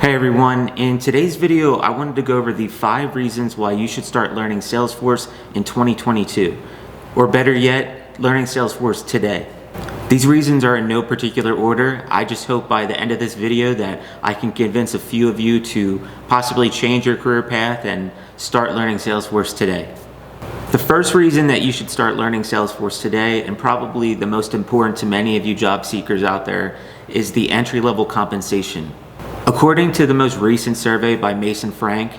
Hey everyone, in today's video I wanted to go over the 5 reasons why you should start learning Salesforce in 2022, or better yet, learning Salesforce today. These reasons are in no particular order. I just hope by the end of this video that I can convince a few of you to possibly change your career path and start learning Salesforce today. The first reason that you should start learning Salesforce today, and probably the most important to many of you job seekers out there, is the entry-level compensation. According to the most recent survey by Mason Frank,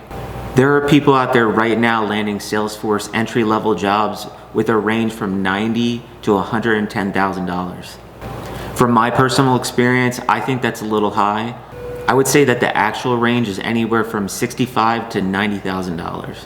there are people out there right now landing Salesforce entry-level jobs with a range from $90,000 to $110,000. From my personal experience, I think that's a little high. I would say that the actual range is anywhere from $65,000 to $90,000.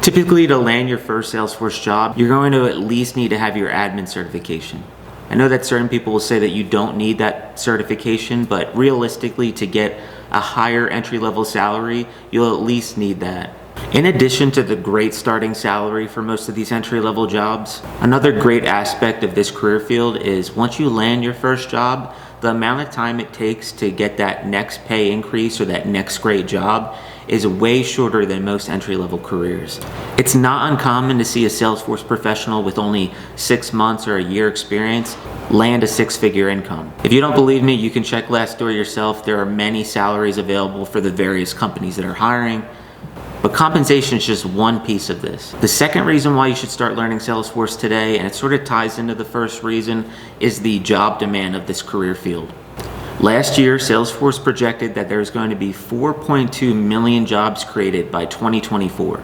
Typically, to land your first Salesforce job, you're going to at least need to have your admin certification. I know that certain people will say that you don't need that certification, but realistically, to get a higher entry-level salary, you'll at least need that. In addition to the great starting salary for most of these entry-level jobs, another great aspect of this career field is once you land your first job, the amount of time it takes to get that next pay increase or that next great job is way shorter than most entry-level careers. It's not uncommon to see a Salesforce professional with only 6 months or a year experience land a 6-figure income. If you don't believe me, you can check Glassdoor yourself. There are many salaries available for the various companies that are hiring, but compensation is just one piece of this. The second reason why you should start learning Salesforce today, and it sort of ties into the first reason, is the job demand of this career field. Last year, Salesforce projected that there's going to be 4.2 million jobs created by 2024.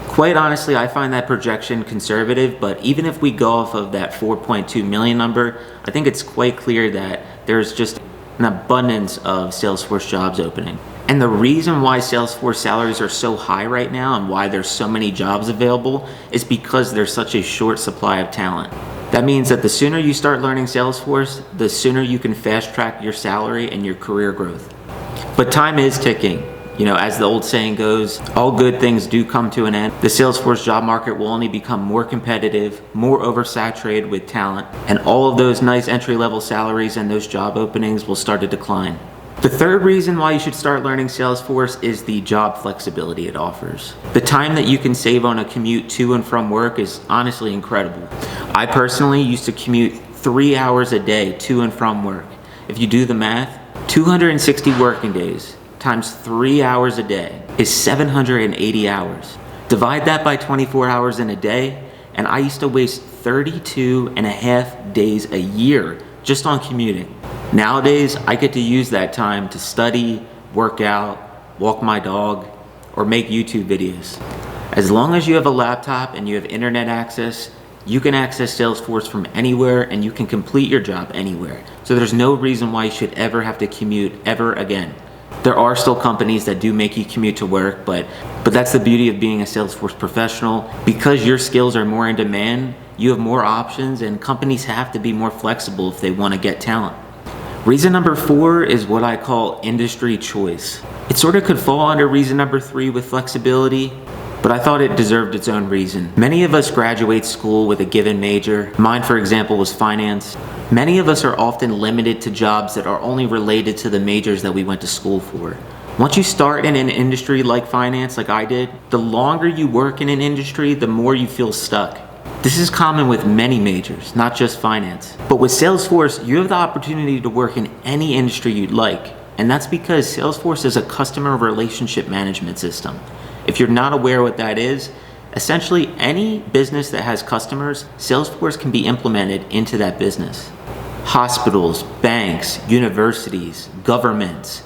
Quite honestly, I find that projection conservative, but even if we go off of that 4.2 million number, I think it's quite clear that there's just an abundance of Salesforce jobs opening. And the reason why Salesforce salaries are so high right now and why there's so many jobs available is because there's such a short supply of talent. That means that the sooner you start learning Salesforce, the sooner you can fast track your salary and your career growth. But time is ticking. You know, as the old saying goes, all good things do come to an end. The Salesforce job market will only become more competitive, more oversaturated with talent, and all of those nice entry-level salaries and those job openings will start to decline. The third reason why you should start learning Salesforce is the job flexibility it offers. The time that you can save on a commute to and from work is honestly incredible. I personally used to commute 3 hours a day to and from work. If you do the math, 260 working days times 3 hours a day is 780 hours. Divide that by 24 hours in a day, and I used to waste 32 and a half days a year just on commuting. Nowadays, I get to use that time to study, work out, walk my dog, or make YouTube videos. As long as you have a laptop and you have internet access, you can access Salesforce from anywhere and you can complete your job anywhere. So there's no reason why you should ever have to commute ever again. There are still companies that do make you commute to work, but that's the beauty of being a Salesforce professional. Because your skills are more in demand, you have more options, and companies have to be more flexible if they want to get talent. Reason number 4 is what I call industry choice. It sort of could fall under reason number 3 with flexibility, but I thought it deserved its own reason. Many of us graduate school with a given major. Mine, for example, was finance. Many of us are often limited to jobs that are only related to the majors that we went to school for. Once you start in an industry like finance, like I did, the longer you work in an industry, the more you feel stuck. This is common with many majors, not just finance. But with Salesforce, you have the opportunity to work in any industry you'd like. And that's because Salesforce is a customer relationship management system. If you're not aware what that is, essentially any business that has customers, Salesforce can be implemented into that business. Hospitals, banks, universities, governments,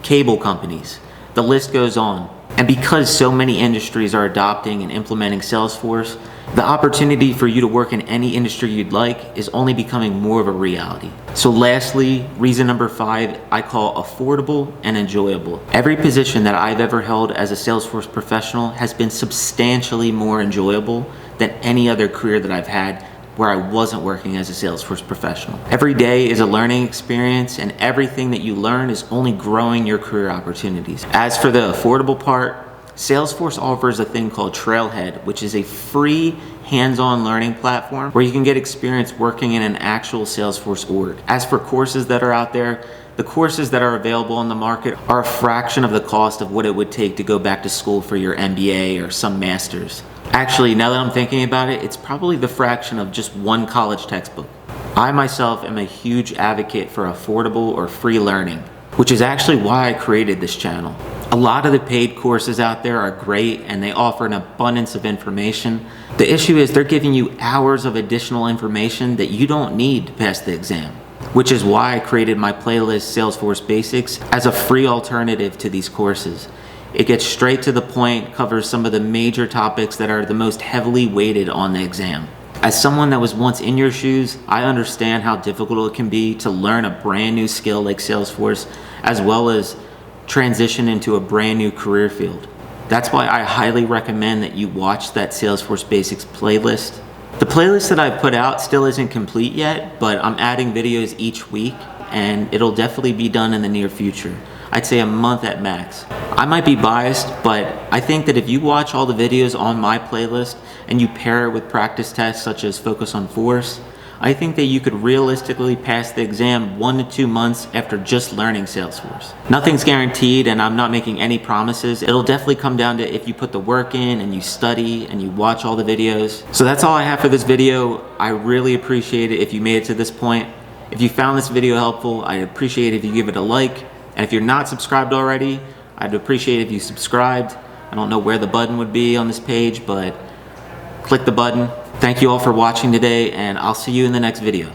cable companies, the list goes on. And because so many industries are adopting and implementing Salesforce, the opportunity for you to work in any industry you'd like is only becoming more of a reality. So lastly, reason number 5, I call affordable and enjoyable. Every position that I've ever held as a Salesforce professional has been substantially more enjoyable than any other career that I've had where I wasn't working as a Salesforce professional. Every day is a learning experience, and everything that you learn is only growing your career opportunities. As for the affordable part, Salesforce offers a thing called Trailhead, which is a free hands-on learning platform where you can get experience working in an actual Salesforce org. As for courses that are out there, the courses that are available on the market are a fraction of the cost of what it would take to go back to school for your MBA or some master's. Actually, now that I'm thinking about it, it's probably the fraction of just one college textbook. I myself am a huge advocate for affordable or free learning, which is actually why I created this channel. A lot of the paid courses out there are great and they offer an abundance of information. The issue is they're giving you hours of additional information that you don't need to pass the exam, which is why I created my playlist Salesforce Basics as a free alternative to these courses. It gets straight to the point, covers some of the major topics that are the most heavily weighted on the exam. As someone that was once in your shoes, I understand how difficult it can be to learn a brand new skill like Salesforce, as well as transition into a brand new career field. That's why I highly recommend that you watch that Salesforce Basics playlist. The playlist that I've put out still isn't complete yet, but I'm adding videos each week and it'll definitely be done in the near future. I'd say a month at max. I might be biased, but I think that if you watch all the videos on my playlist and you pair it with practice tests such as Focus on Force, I think that you could realistically pass the exam 1 to 2 months after just learning Salesforce. Nothing's guaranteed and I'm not making any promises. It'll definitely come down to if you put the work in and you study and you watch all the videos. So that's all I have for this video. I really appreciate it if you made it to this point. If you found this video helpful, I'd appreciate it if you give it a like. And if you're not subscribed already, I'd appreciate it if you subscribed. I don't know where the button would be on this page, but click the button. Thank you all for watching today, and I'll see you in the next video.